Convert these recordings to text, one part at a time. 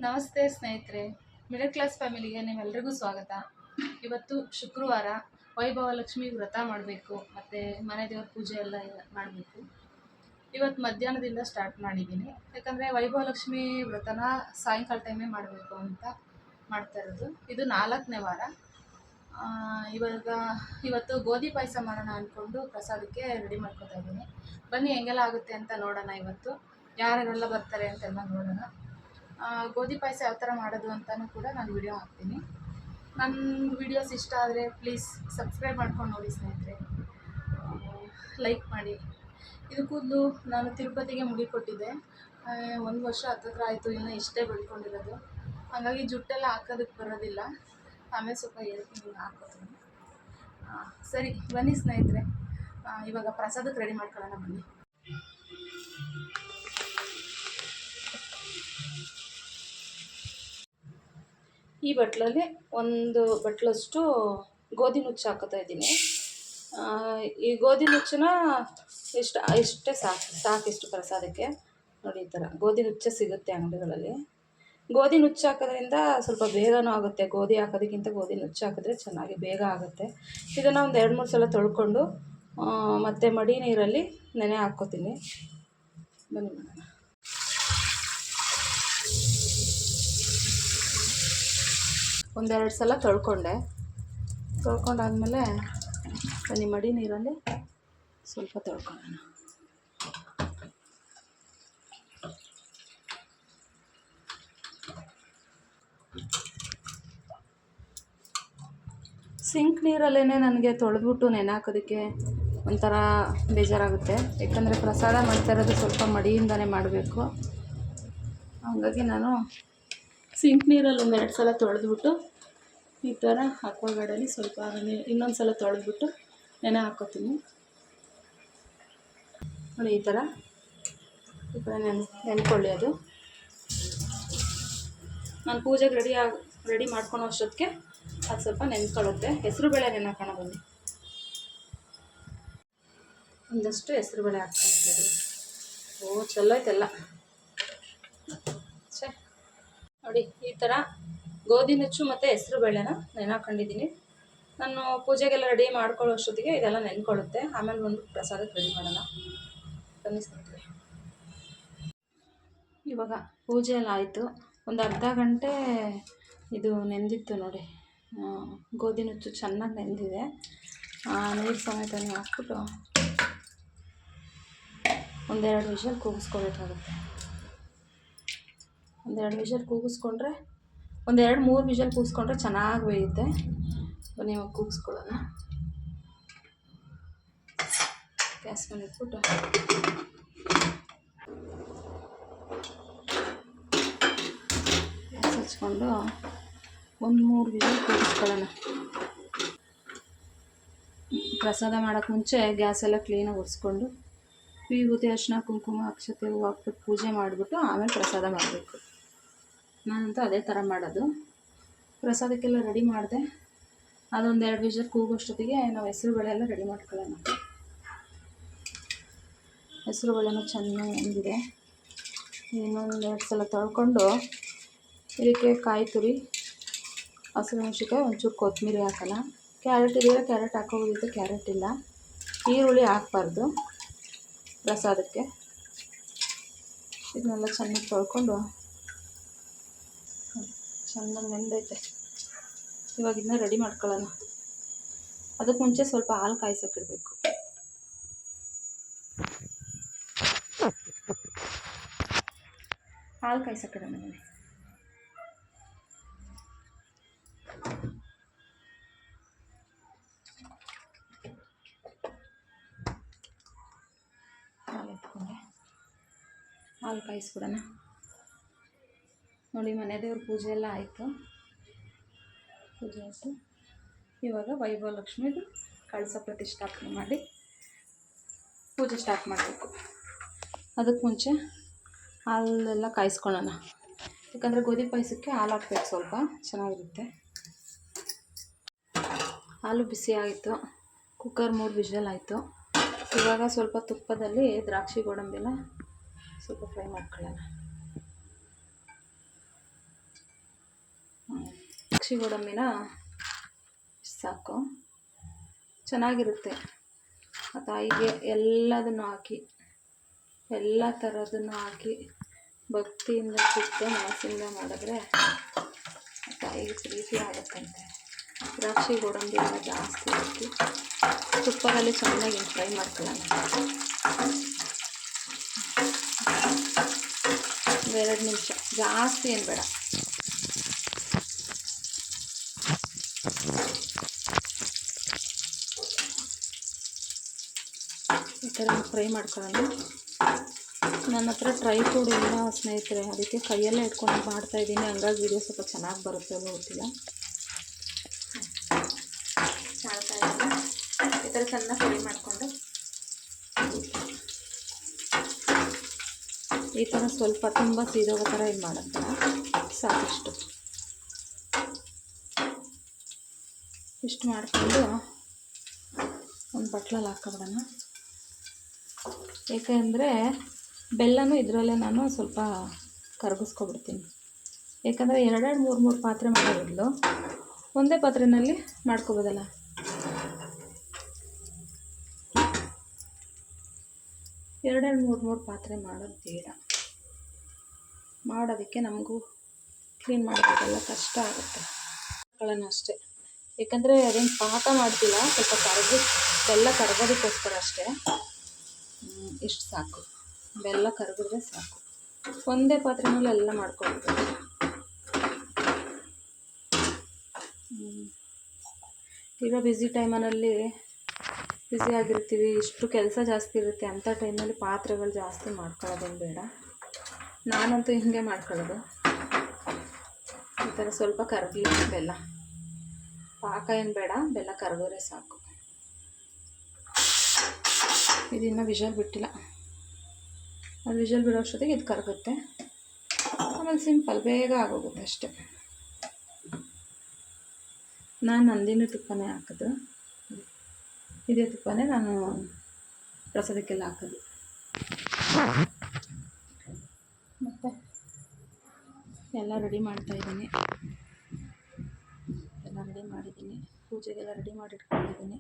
ನಮಸ್ತೆ ಸ್ನೇಹಿತರೆ, middle class ಫ್ಯಾಮಿಲಿಗೆ ನಿಮ್ಮೆಲ್ರಿಗೂ ಸ್ವಾಗತ. ಇವತ್ತು ಶುಕ್ರವಾರ, ವೈಭವ ಲಕ್ಷ್ಮಿ ವ್ರತ ಮಾಡಬೇಕು ಮತ್ತು ಮನೆ ದೇವ್ರ ಪೂಜೆ ಎಲ್ಲ ಮಾಡಬೇಕು. ಇವತ್ತು ಮಧ್ಯಾಹ್ನದಿಂದ ಸ್ಟಾರ್ಟ್ ಮಾಡಿದ್ದೀನಿ, ಯಾಕಂದರೆ ವೈಭವ ಲಕ್ಷ್ಮಿ ವ್ರತನ ಸಾಯಂಕಾಲ ಟೈಮೇ ಮಾಡಬೇಕು ಅಂತ ಮಾಡ್ತಾ ಇರೋದು. ಇದು 4ನೇ ವಾರ. ಇವತ್ತು ಗೋಧಿ ಪಾಯಸ ಮಾಡೋಣ ಅಂದ್ಕೊಂಡು ಪ್ರಸಾದಕ್ಕೆ ರೆಡಿ ಮಾಡ್ಕೊತಾ ಇದ್ದೀನಿ. ಬನ್ನಿ ಹೆಂಗೆಲ್ಲ ಆಗುತ್ತೆ ಅಂತ ನೋಡೋಣ. ಇವತ್ತು ಯಾರೆಲ್ಲ ಬರ್ತಾರೆ ಅಂತೆಲ್ಲ ನೋಡೋಣ. ಗೋಧಿ ಪಾಯಸ ಯಾವ ಥರ ಮಾಡೋದು ಅಂತಲೂ ಕೂಡ ನಾನು ವಿಡಿಯೋ ಹಾಕ್ತೀನಿ. ನನ್ನ ವಿಡಿಯೋಸ್ ಇಷ್ಟ ಆದರೆ ಪ್ಲೀಸ್ ಸಬ್ಸ್ಕ್ರೈಬ್ ಮಾಡ್ಕೊಂಡು ನೋಡಿ ಸ್ನೇಹಿತರೆ, ಲೈಕ್ ಮಾಡಿ. ಇದು ಕೂದಲು ನಾನು ತಿರುಪತಿಗೆ ಮುಡಿ ಕೊಟ್ಟಿದ್ದೆ, 1 ವರ್ಷ ಹತ್ತಿರ ಆಯಿತು, ಇನ್ನೂ ಇಷ್ಟೇ ಬೆಳ್ಕೊಂಡಿರೋದು. ಹಾಗಾಗಿ ಜುಟ್ಟೆಲ್ಲ ಹಾಕೋದಕ್ಕೆ ಬರೋದಿಲ್ಲ. ಆಮೇಲೆ ಸ್ವಲ್ಪ ಹೇಳ್ತೀನಿ, ಹಾಕೋತೀನಿ. ಸರಿ ಬನ್ನಿ ಸ್ನೇಹಿತರೆ, ಇವಾಗ ಪ್ರಸಾದಕ್ಕೆ ರೆಡಿ ಮಾಡ್ಕೊಳ್ಳೋಣ ಬನ್ನಿ. ಈ ಬಟ್ಲಲ್ಲಿ 1 ಬಟ್ಲಷ್ಟು ಗೋಧಿ ನುಚ್ಚು ಹಾಕೋತಾ ಇದ್ದೀನಿ. ಈ ಗೋಧಿ ನುಚ್ಚನ್ನ ಇಷ್ಟೇ ಸಾಕಿಷ್ಟು ಪ್ರಸಾದಕ್ಕೆ. ನೋಡಿ, ಈ ಥರ ಗೋಧಿ ನುಚ್ಚು ಸಿಗುತ್ತೆ ಅಂಗಡಿಗಳಲ್ಲಿ. ಗೋಧಿ ನುಚ್ಚು ಹಾಕೋದ್ರಿಂದ ಸ್ವಲ್ಪ ಬೇಗನೂ ಆಗುತ್ತೆ. ಗೋಧಿ ಹಾಕೋದಕ್ಕಿಂತ ಗೋಧಿ ನುಚ್ಚು ಹಾಕಿದ್ರೆ ಚೆನ್ನಾಗಿ ಬೇಗ ಆಗುತ್ತೆ. ಇದನ್ನು ಒಂದು 2-3 ಸಲ ತೊಳ್ಕೊಂಡು ಮತ್ತು ಮಡಿ ನೀರಲ್ಲಿ ನೆನೆ ಹಾಕ್ಕೋತೀನಿ. ಬನ್ನಿ ಮಾಡೋಣ. ಒಂದೆರಡು ಸಲ ತೊಳ್ಕೊಂಡಾದ್ಮೇಲೆ ಬನ್ನಿ ಮಡಿ ನೀರಲ್ಲಿ ಸ್ವಲ್ಪ ತೊಳ್ಕೊಳ್ಳೋಣ. ಸಿಂಕ್ ನೀರಲ್ಲೇ ನನಗೆ ತೊಳೆದ್ಬಿಟ್ಟು ನೆನೆ ಹಾಕೋದಕ್ಕೆ ಒಂಥರ ಬೇಜಾರಾಗುತ್ತೆ. ಯಾಕಂದರೆ ಪ್ರಸಾದ ಮಾಡ್ತಾ ಇರೋದು ಸ್ವಲ್ಪ ಮಡಿಯಿಂದನೇ ಮಾಡಬೇಕು. ಹಾಗಾಗಿ ನಾನು ಸಿಂಕ್ ನೀರಲ್ಲಿ 1-2 ಸಲ ತೊಳೆದ್ಬಿಟ್ಟು ಈ ಥರ ಅಕ್ವಾಗಾರ್ಡಲ್ಲಿ ಸ್ವಲ್ಪ ಇನ್ನೊಂದು ಸಲ ತೊಳೆದ್ಬಿಟ್ಟು ನೆನೆ ಹಾಕ್ಕೋತೀನಿ. ನೋಡಿ, ಈ ಥರ ನೆನ್ಕೊಳ್ಳಿ. ಅದು ನಾನು ಪೂಜೆಗೆ ರೆಡಿ ಮಾಡ್ಕೊಳೋ ಅಷ್ಟೊತ್ತಿಗೆ ಅದು ಸ್ವಲ್ಪ ನೆನ್ಕೊಳ್ಳುತ್ತೆ. ಹೆಸರುಬೇಳೆ ನೆನೆ ಹಾಕೋಣ ಬನ್ನಿ. ಒಂದಷ್ಟು ಹೆಸರುಬೇಳೆ ಹಾಕ್ತಾಯಿದ್ದೀವಿ. ಚಲೋ ಐತೆಲ್ಲ. ನೋಡಿ, ಈ ಥರ ಗೋಧಿ ನುಚ್ಚು ಮತ್ತು ಹೆಸರುಬೇಳೆನ ನೆನೆ ಹಾಕೊಂಡಿದ್ದೀನಿ. ನಾನು ಪೂಜೆಗೆಲ್ಲ ರೆಡಿ ಮಾಡ್ಕೊಳ್ಳೋ ಅಷ್ಟೊತ್ತಿಗೆ ಇದೆಲ್ಲ ನೆನ್ಕೊಳ್ಳುತ್ತೆ. ಆಮೇಲೆ ಒಂದು ಪ್ರಸಾದಕ್ಕೆ ರೆಡಿ ಮಾಡೋಣ ಬನ್ನಿ ಸ್ನೇಹಿತರೆ. ಇವಾಗ ಪೂಜೆ ಎಲ್ಲ ಆಯಿತು. ಒಂದು ಅರ್ಧ ಗಂಟೆ ಇದು ನೆಂದಿತ್ತು ನೋಡಿ. ಗೋಧಿ ನುಚ್ಚು ಚೆನ್ನಾಗಿ ನೆಂದಿದೆ. ನೀರು ಸಮೇತನೇ ಹಾಕ್ಬಿಟ್ಟು 1-2 ವಿಷಲ್ ಕೂಗಿಸ್ಕೊಬೇಕಾಗುತ್ತೆ. 1-2 ವಿಷಲ್ ಕೂಗಿಸ್ಕೊಂಡ್ರೆ 1-2-3 ವಿಷಲ್ ಕೂಗಿಸ್ಕೊಂಡ್ರೆ ಚೆನ್ನಾಗಿ ಬೇಯುತ್ತೆ. ಬನ್ನಿ ಇವಾಗ ಕೂಗಿಸ್ಕೊಳ್ಳೋಣ. ಗ್ಯಾಸ್ ಮೇಲೆ ಇಟ್ಬಿಟ್ಟು ಗ್ಯಾಸ್ ಹಚ್ಕೊಂಡು 1-3 ವಿಷಲ್ ಕೂಗಿಸ್ಕೊಳ್ಳೋಣ. ಪ್ರಸಾದ ಮಾಡೋಕ್ಕೆ ಮುಂಚೆ ಗ್ಯಾಸೆಲ್ಲ ಕ್ಲೀನಾಗಿ ಒರೆಸ್ಕೊಂಡು ವಿಭೂತಿ, ಅರಿಶಿನ, ಕುಂಕುಮ, ಅಕ್ಷತೆ, ಹೂವು ಹಾಕ್ಬಿಟ್ಟು ಪೂಜೆ ಮಾಡಿಬಿಟ್ಟು ಆಮೇಲೆ ಪ್ರಸಾದ ಮಾಡಬೇಕು. ನಾನಂತೂ ಅದೇ ಥರ ಮಾಡೋದು. ಪ್ರಸಾದಕ್ಕೆಲ್ಲ ರೆಡಿ ಮಾಡಿದೆ. ಅದೊಂದು 2 ವಿಷಲ್ ಕೂಗೋಷ್ಟೊತ್ತಿಗೆ ನಾವು ಹೆಸರುಬೇಳೆ ಎಲ್ಲ ರೆಡಿ ಮಾಡ್ಕೊಳ್ಳೋಣ. ಹೆಸರುಬೇಳೆನೂ ಚೆನ್ನಾಗಿ ನೆಂದಿದೆ. ಇನ್ನೊಂದು 2 ಸಲ ತೊಳ್ಕೊಂಡು ಇದಕ್ಕೆ ಕಾಯಿ ತುರಿ, ಹಸಿಮೆಣ್ಸಿನ್ಕಾಯಿ, ಒಂಚೂರು ಕೊತ್ತಂಬರಿ ಹಾಕೋಣ. ಕ್ಯಾರೆಟ್ ಇದೆಯಲ್ಲ, ಕ್ಯಾರೆಟ್ ಹಾಕೋಬೋದಿತ್ತು, ಕ್ಯಾರೆಟ್ ಇಲ್ಲ. ಈರುಳ್ಳಿ ಹಾಕಬಾರ್ದು ಪ್ರಸಾದಕ್ಕೆ. ಇದನ್ನೆಲ್ಲ ಚೆನ್ನಾಗಿ ತೊಳ್ಕೊಂಡು ಚೆನ್ನಾಗಿ ನೆಂದೈತೆ. ಇವಾಗ ಇದನ್ನ ರೆಡಿ ಮಾಡ್ಕೊಳ್ಳೋಣ. ಅದಕ್ಕೆ ಮುಂಚೆ ಸ್ವಲ್ಪ ಹಾಲು ಕಾಯಿಸೋಕ್ಕಿಡಬೇಕು. ಹಾಲು ಕಾಯಿಸೋಕ್ಕಿಡೋಣ. ಹಾಲು ಕಾಯಿಸ್ಬಿಡೋಣ. ನೋಡಿ, ಮನೆ ದೇವ್ರ ಪೂಜೆ ಎಲ್ಲ ಆಯಿತು. ಇವಾಗ ವೈಭವ ಲಕ್ಷ್ಮಿದು ಕಳಸ ಪ್ರತಿಷ್ಠಾಪನೆ ಮಾಡಿ ಪೂಜೆ ಸ್ಟಾರ್ಟ್ ಮಾಡಬೇಕು. ಅದಕ್ಕೆ ಮುಂಚೆ ಹಾಲೆಲ್ಲ ಕಾಯಿಸ್ಕೊಳ್ಳೋಣ. ಯಾಕಂದರೆ ಗೋಧಿ ಪಾಯಸಕ್ಕೆ ಹಾಲು ಹಾಕ್ಬೇಕು, ಸ್ವಲ್ಪ ಚೆನ್ನಾಗಿರುತ್ತೆ. ಹಾಲು ಬಿಸಿ ಆಯಿತು. ಕುಕ್ಕರ್ 3 ವಿಷಲ್ ಆಯಿತು. ಇವಾಗ ಸ್ವಲ್ಪ ತುಪ್ಪದಲ್ಲಿ ದ್ರಾಕ್ಷಿ ಗೋಡಂಬಿನ ಸ್ವಲ್ಪ ಫ್ರೈ ಮಾಡ್ಕೊಳ್ಳೋಣ. ದ್ರಾಕ್ಷಿ ಗೋಡಂಬಿನ ಸಾಕು, ಚೆನ್ನಾಗಿರುತ್ತೆ. ಆ ತಾಯಿಗೆ ಎಲ್ಲದನ್ನು ಹಾಕಿ, ಎಲ್ಲ ಥರದನ್ನು ಹಾಕಿ ಭಕ್ತಿಯಿಂದ ಶುದ್ಧ ಮನಸ್ಸಿಂದ ಮಾಡಿದ್ರೆ ಆ ತಾಯಿಗೆ ಪ್ರೀತಿ ಆಗುತ್ತಂತೆ. ದ್ರಾಕ್ಷಿ ಗೋಡಂಬಿ ಎಲ್ಲ ಜಾಸ್ತಿ ಹಾಕಿ ತುಪ್ಪದಲ್ಲಿ ಚೆನ್ನಾಗಿ ಫ್ರೈ ಮಾಡ್ಕೊಳ್ಳೋಣ. 2 ನಿಮಿಷ, ಜಾಸ್ತಿ ಏನು ಬೇಡ. ಈ ಥರ ಫ್ರೈ ಮಾಡ್ಕೊಳ್ಳೋಣ. ನನ್ನ ಹತ್ರ ಟ್ರೈ ಫ್ರೂಟ್ ಇಲ್ಲ ಸ್ನೇಹಿತರೆ, ಅದಕ್ಕೆ ಕೈಯಲ್ಲೇ ಇಟ್ಕೊಂಡು ಮಾಡ್ತಾಯಿದ್ದೀನಿ. ಹಂಗಾಗಿ ವಿಡಿಯೋ ಸ್ವಲ್ಪ ಚೆನ್ನಾಗಿ ಬರುತ್ತೆ ಅನ್ನೋ ಗೊತ್ತಿಲ್ಲ. ಮಾಡ್ತಾಯಿದ್ದೀನಿ ಈ ಥರ ಚೆನ್ನಾಗಿ ಫ್ರೈ ಮಾಡಿಕೊಂಡು ಈ ಥರ ಸ್ವಲ್ಪ ತುಂಬ ಸೀದೋಗೋ ಥರ ಇದು ಮಾಡೋದು ಸಾಕಿಷ್ಟು. ಇಷ್ಟು ಮಾಡಿಕೊಂಡು ಒಂದು ಬಟ್ಲಲ್ಲಿ ಹಾಕ್ಕೊಬಿಡೋಣ. ಏಕೆಂದರೆ ಬೆಲ್ಲನೂ ಇದರಲ್ಲೇ ನಾನು ಸ್ವಲ್ಪ ಕರಗಿಸ್ಕೊಬಿಡ್ತೀನಿ. ಏಕೆಂದರೆ 2-3 ಪಾತ್ರೆ ಮಾಡೋ ಬದಲು ಒಂದೇ ಪಾತ್ರೆಯಲ್ಲಿ ಮಾಡ್ಕೊಬೋದಲ್ಲ. ಎರಡೆರಡು ಮೂರು ಪಾತ್ರೆ ಮಾಡೋದು ಬೇಡ. ಮಾಡೋದಕ್ಕೆ ನಮಗೂ ಕ್ಲೀನ್ ಮಾಡೋದಕ್ಕೆಲ್ಲ ಕಷ್ಟ ಆಗುತ್ತೆ. ಅಷ್ಟೇ, ಏಕೆಂದರೆ ಅದೇನು ಪಾಕ ಮಾಡ್ತಿಲ್ಲ, ಸ್ವಲ್ಪ ಬೆಲ್ಲ ಕರಗೋದಕ್ಕೋಸ್ಕರ ಅಷ್ಟೇ. ಇಷ್ಟು ಸಾಕು, ಬೆಲ್ಲ ಕರಗಿದ್ರೆ ಸಾಕು. ಒಂದೇ ಪಾತ್ರೆನಲ್ಲಿ ಎಲ್ಲ ಮಾಡ್ಕೊಳ್ಬೋದು. ಈಗ ಬ್ಯುಸಿ ಟೈಮಲ್ಲಿ ಬ್ಯುಸಿ ಆಗಿರ್ತೀವಿ, ಇಷ್ಟು ಕೆಲಸ ಜಾಸ್ತಿ ಇರುತ್ತೆ. ಅಂಥ ಟೈಮಲ್ಲಿ ಪಾತ್ರೆಗಳು ಜಾಸ್ತಿ ಮಾಡ್ಕೊಳ್ಳೋದೇನು ಬೇಡ. ನಾನಂತೂ ಹಿಂಗೆ ಮಾಡ್ಕೊಳ್ಳೋದು. ಈ ಥರ ಸ್ವಲ್ಪ ಕರಗಲಿ ಬೆಲ್ಲ, ಪಾಕ ಏನು ಬೇಡ, ಬೆಲ್ಲ ಕರಗಿದ್ರೆ ಸಾಕು. ಇದನ್ನು ವಿಷಲ್ ಬಿಟ್ಟಿಲ್ಲ, ಅದು ವಿಷಲ್ ಬಿಡೋ ಅಷ್ಟೊತ್ತಿಗೆ ಇದು ಕರಗುತ್ತೆ. ಆಮೇಲೆ ಸಿಂಪಲ್, ಬೇಗ ಆಗೋಗುತ್ತೆ ಅಷ್ಟೆ. ನಾನು ನಂದಿನಿ ತುಪ್ಪನೇ ಹಾಕೋದು, ಇದೇ ತುಪ್ಪನೇ ನಾನು ಪ್ರಸಾದಕ್ಕೆಲ್ಲ ಹಾಕೋದು. ಮತ್ತು ಎಲ್ಲ ರೆಡಿ ಮಾಡ್ತಾಯಿದ್ದೀನಿ, ಎಲ್ಲ ರೆಡಿ ಮಾಡಿದ್ದೀನಿ. ಪೂಜೆಗೆಲ್ಲ ರೆಡಿ ಮಾಡಿ ಇಟ್ಕೊಂಡಿದ್ದೀನಿ.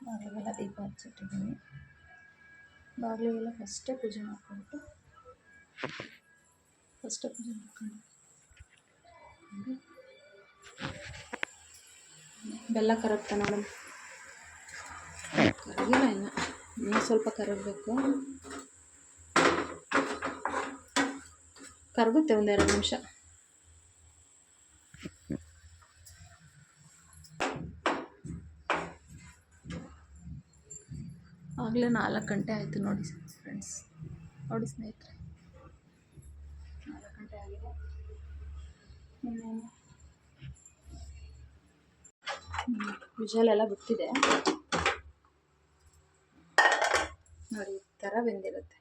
ಬಾಗಿಲಿಗೆಲ್ಲ ದೀಪ ಹಚ್ಚಿಟ್ಟಿದ್ದೀನಿ. ಬಾಗಿಲಿಗೆಲ್ಲ ಫಸ್ಟೇ ಪೂಜೆ ಮಾಡ್ಕೊಂಡು ಬೆಲ್ಲ ಕರಗ್ತಾ ನೋಡೋಣ. ಕರಗಿಲ್ಲ, ಇನ್ನೂ ಸ್ವಲ್ಪ ಕರಗಬೇಕು. ಕರಗುತ್ತೆ, 1-2 ನಿಮಿಷ. ಆಗಲೇ 4 ಗಂಟೆ ಆಯಿತು ನೋಡಿ ಫ್ರೆಂಡ್ಸ್, ನೋಡಿ ಸ್ನೇಹಿತರೆ, 4 ಗಂಟೆ ಆಗಿದೆ. ವಿಷಲೆಲ್ಲ ಬಿಟ್ಟಿದೆ ನೋಡಿ, ಈ ಥರ ಬೆಂದಿರುತ್ತೆ.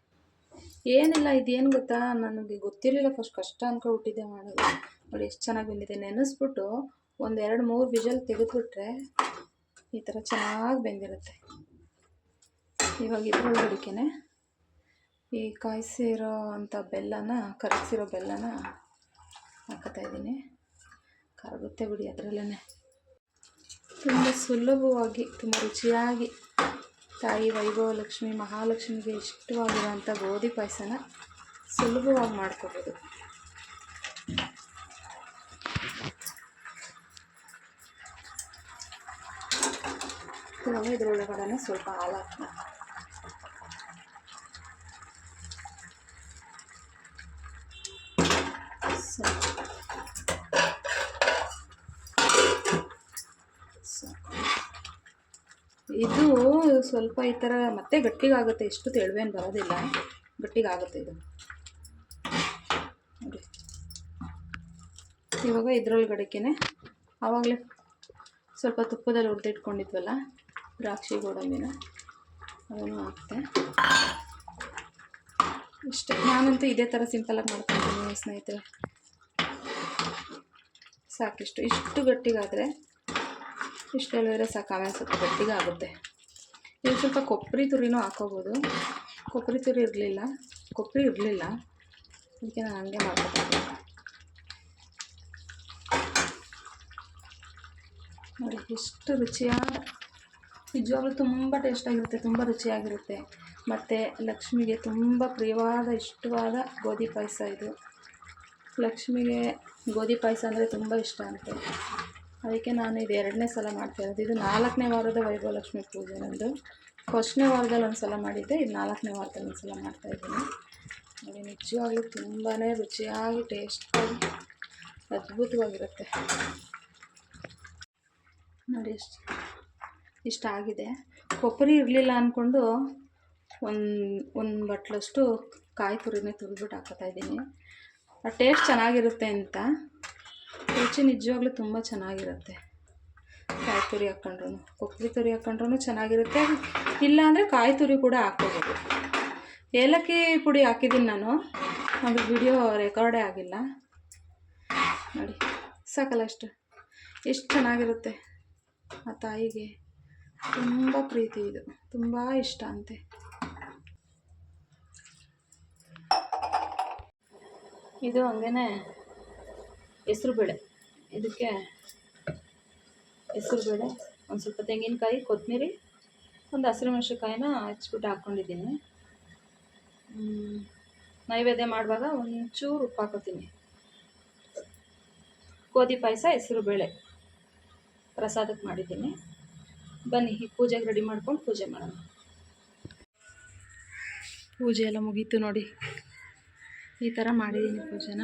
ಏನಿಲ್ಲ, ಇದೇನು ಗೊತ್ತಾ, ನನಗೆ ಗೊತ್ತಿರಲಿಲ್ಲ, ಫಸ್ಟ್ ಕಷ್ಟ ಅಂದ್ಕೊಬಿಟ್ಟಿದ್ದೆ ಮಾಡೋದು. ನೋಡಿ ಎಷ್ಟು ಚೆನ್ನಾಗಿ ಬೆಂದಿದೆ. ನೆನೆಸ್ಬಿಟ್ಟು 1-2-3 ವಿಷಲ್ ತೆಗೆದುಬಿಟ್ರೆ ಈ ಥರ ಚೆನ್ನಾಗಿ ಬೆಂದಿರುತ್ತೆ. ಇವಾಗ ಇದ್ರೊಳಗಡಿಕೆ ಈ ಕಾಯಿಸಿರೋ ಅಂಥ ಬೆಲ್ಲನ, ಕರಗಿಸಿರೋ ಬೆಲ್ಲನ ಹಾಕ್ತಾಯಿದ್ದೀನಿ. ಕರಗುತ್ತೆ ಬಿಡಿ, ಅದರಲ್ಲೇ ತುಂಬ ಸುಲಭವಾಗಿ, ತುಂಬ ರುಚಿಯಾಗಿ ತಾಯಿ ವೈಭವಲಕ್ಷ್ಮಿ ಮಹಾಲಕ್ಷ್ಮಿಗೆ ಇಷ್ಟವಾಗಿರೋಂಥ ಗೋಧಿ ಪಾಯಸನ ಸುಲಭವಾಗಿ ಮಾಡ್ಕೋಬೋದು. ಇವಾಗ ಇದರೊಳಗಡೆ ಸ್ವಲ್ಪ ಹಾಲು ಹಾಕೋಣ. ಇದು ಸ್ವಲ್ಪ ಈ ಥರ ಮತ್ತೆ ಗಟ್ಟಿಗಾಗುತ್ತೆ, ಎಷ್ಟು ತೆಳುವೇನು ಬರೋದಿಲ್ಲ, ಗಟ್ಟಿಗಾಗುತ್ತೆ ಇದು ನೋಡಿ. ಇವಾಗ ಇದ್ರೊಳಗಡೆಗೆ ಆವಾಗಲೇ ಸ್ವಲ್ಪ ತುಪ್ಪದಲ್ಲಿ ಹುರಿದಿಟ್ಕೊಂಡಿದ್ವಲ್ಲ ದ್ರಾಕ್ಷಿ ಗೋಡಂಬಿನ, ಅದನ್ನು ಹಾಕ್ತೆ. ಇಷ್ಟೇ, ನಾನಂತೂ ಇದೇ ಥರ ಸಿಂಪಲಾಗಿ ಮಾಡ್ಕೊತೀನಿ ಸ್ನೇಹಿತರೆ. ಸಾಕಿಷ್ಟು, ಇಷ್ಟು ಗಟ್ಟಿಗಾದರೆ, ಇಷ್ಟು ಹೇಳಿದ್ರೆ ಸಾಕು. ಆಮೇಲೆ ಸ್ವಲ್ಪ ಗಟ್ಟಿಗೆ ಆಗುತ್ತೆ. ಇಲ್ಲಿ ಸ್ವಲ್ಪ ಕೊಬ್ಬರಿ ತುರಿನೂ ಹಾಕೋಬೋದು, ಕೊಬ್ಬರಿ ತುರಿ ಇರಲಿಲ್ಲ, ಕೊಬ್ಬರಿ ಇರಲಿಲ್ಲ, ಅದಕ್ಕೆ ನಾನು ಹಂಗೆ ಮಾಡ್ಕೊತೀನಿ. ನೋಡಿ ಎಷ್ಟು ರುಚಿಯಾದ, ನಿಜವಾಗ್ಲೂ ತುಂಬ ಟೇಸ್ಟಾಗಿರುತ್ತೆ, ತುಂಬ ರುಚಿಯಾಗಿರುತ್ತೆ. ಮತ್ತು ಲಕ್ಷ್ಮಿಗೆ ತುಂಬ ಪ್ರಿಯವಾದ ಇಷ್ಟವಾದ ಗೋಧಿ ಪಾಯಸ ಇದು. ಲಕ್ಷ್ಮಿಗೆ ಗೋಧಿ ಪಾಯಸ ಅಂದರೆ ತುಂಬ ಇಷ್ಟ ಅಂತೆ, ಅದಕ್ಕೆ ನಾನು ಇದು 2ನೇ ಸಲ ಮಾಡ್ತಾಯಿರೋದು. ಇದು 4ನೇ ವಾರದ ವೈಭವಲಕ್ಷ್ಮಿ ಪೂಜೆ ನಂದು. ಫಸ್ಟ್ನೇ ವಾರದಲ್ಲಿ ಒಂದು ಸಲ ಮಾಡಿದ್ದೆ, ಇದು 4ನೇ ವಾರದಲ್ಲಿ ಒಂದು ಸಲ ಮಾಡ್ತಾಯಿದ್ದೀನಿ. ನೋಡಿ ನಿಜವಾಗ್ಲೂ ತುಂಬಾ ರುಚಿಯಾಗಿ ಟೇಸ್ಟಾಗಿ ಅದ್ಭುತವಾಗಿರುತ್ತೆ. ನೋಡಿ ಇಷ್ಟಾಗಿದೆ. ಕೊಬ್ಬರಿ ಇರಲಿಲ್ಲ ಅಂದ್ಕೊಂಡು ಒಂದು ಬಟ್ಲಷ್ಟು ಕಾಯಿ ತುರಿನೇ ತುರಿದ್ಬಿಟ್ಟು ಹಾಕ್ತಾಯಿದ್ದೀನಿ. ಆ ಟೇಸ್ಟ್ ಚೆನ್ನಾಗಿರುತ್ತೆ ಅಂತ. ರುಚಿ ನಿಜವಾಗ್ಲೂ ತುಂಬ ಚೆನ್ನಾಗಿರುತ್ತೆ. ಕಾಯಿ ತುರಿ ಹಾಕ್ಕೊಂಡ್ರು, ಕೊಬ್ಬರಿ ತುರಿ ಹಾಕ್ಕೊಂಡ್ರೂ ಚೆನ್ನಾಗಿರುತ್ತೆ. ಇಲ್ಲಾಂದರೆ ಕಾಯಿ ತುರಿ ಕೂಡ ಹಾಕ್ಕೋಬೋದು. ಏಲಕ್ಕಿ ಪುಡಿ ಹಾಕಿದ್ದೀನಿ ನಾನು, ಅದು ವಿಡಿಯೋ ರೆಕಾರ್ಡೇ ಆಗಿಲ್ಲ. ನೋಡಿ ಸಾಕಲ್ಲ ಅಷ್ಟು, ಎಷ್ಟು ಚೆನ್ನಾಗಿರುತ್ತೆ. ಆ ತಾಯಿಗೆ ತುಂಬ ಪ್ರೀತಿ, ಇದು ತುಂಬ ಇಷ್ಟ ಅಂತೆ. ಇದು ಹಂಗೇ ಹೆಸ್ರುಬೇಳೆ, ಇದಕ್ಕೆ ಹೆಸ್ರುಬೇಳೆ, ಒಂದು ಸ್ವಲ್ಪ ತೆಂಗಿನಕಾಯಿ, ಕೊತ್ತಂಬರಿ, ಒಂದು ಹಸಿರು ಮೆಣಸಿನ್ಕಾಯಿನ ಹಚ್ಬಿಟ್ಟು ಹಾಕ್ಕೊಂಡಿದ್ದೀನಿ. ನೈವೇದ್ಯ ಮಾಡುವಾಗ ಒಂಚೂರು ಉಪ್ಪು ಹಾಕೋತೀನಿ. ಗೋಧಿ ಪಾಯಸ, ಹೆಸರುಬೇಳೆ ಪ್ರಸಾದಕ್ಕೆ ಮಾಡಿದ್ದೀನಿ. ಬನ್ನಿ ಈ ಪೂಜೆಗೆ ರೆಡಿ ಮಾಡ್ಕೊಂಡು ಪೂಜೆ ಮಾಡೋಣ. ಪೂಜೆ ಎಲ್ಲ ಮುಗೀತು ನೋಡಿ, ಈ ಥರ ಮಾಡಿದ್ದೀನಿ ಪೂಜೆನ.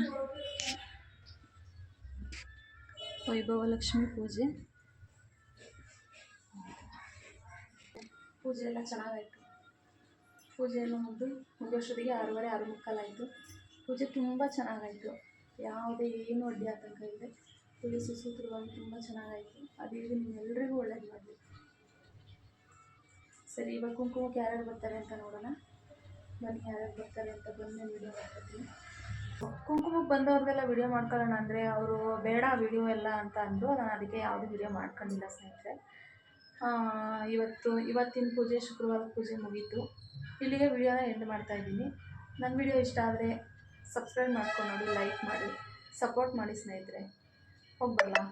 ವೈಭವಲಕ್ಷ್ಮಿ ಪೂಜೆ ಎಲ್ಲ ಚೆನ್ನಾಗಾಯಿತು. ಪೂಜೆ ಎಲ್ಲ ಮುಗಿಯೋಷ್ಟೊತ್ತಿಗೆ 6:30, 6:45 ಆಯಿತು. ಪೂಜೆ ತುಂಬ ಚೆನ್ನಾಗಾಯಿತು, ಯಾವುದೇ ಏನು ಅಡ್ಡಿ ಆತಂಕ ಇದೆ. ಪೂಜೆ ಸುಸೂತ್ರವಾಗಿ ತುಂಬ ಚೆನ್ನಾಗಾಯಿತು. ಅದೇ ನಿಮ್ಮೆಲ್ಲರಿಗೂ ಒಳ್ಳೇದು ಮಾಡಲಿ. ಸರಿ, ಇವಾಗ ಕುಂಕುಮಕ್ಕೆ ಯಾರ್ಯಾರು ಬರ್ತಾರೆ ಅಂತ ನೋಡೋಣ. ಬನ್ನಿ, ಯಾರ್ಯಾರು ಬರ್ತಾರೆ ಅಂತ ಬಂದು ವಿಡಿಯೋ ಮಾಡ್ಕೊತೀನಿ. ಕುಂಕುಮಕ್ಕೆ ಬಂದವ್ರದ್ದೆಲ್ಲ ವಿಡಿಯೋ ಮಾಡ್ಕೊಳ್ಳೋಣ ಅಂದರೆ ಅವರು ಬೇಡ ವಿಡಿಯೋ ಎಲ್ಲ ಅಂತ ಅಂದರು. ನಾನು ಅದಕ್ಕೆ ಯಾವುದೂ ವಿಡಿಯೋ ಮಾಡ್ಕೊಂಡಿಲ್ಲ ಸ್ನೇಹಿತರೆ. ಇವತ್ತಿನ ಪೂಜೆ, ಶುಕ್ರವಾರದ ಪೂಜೆ ಮುಗೀತು. ಇಲ್ಲಿಗೆ ವಿಡಿಯೋನ ಎಂಡ್ ಮಾಡ್ತಾಯಿದ್ದೀನಿ. ನನ್ನ ವಿಡಿಯೋ ಇಷ್ಟ ಆದರೆ ಸಬ್ಸ್ಕ್ರೈಬ್ ಮಾಡ್ಕೊಂಡು ನೋಡಿ, ಲೈಕ್ ಮಾಡಿ, ಸಪೋರ್ಟ್ ಮಾಡಿ ಸ್ನೇಹಿತರೆ. ಹೋಗ್ಬರಲ್ಲ.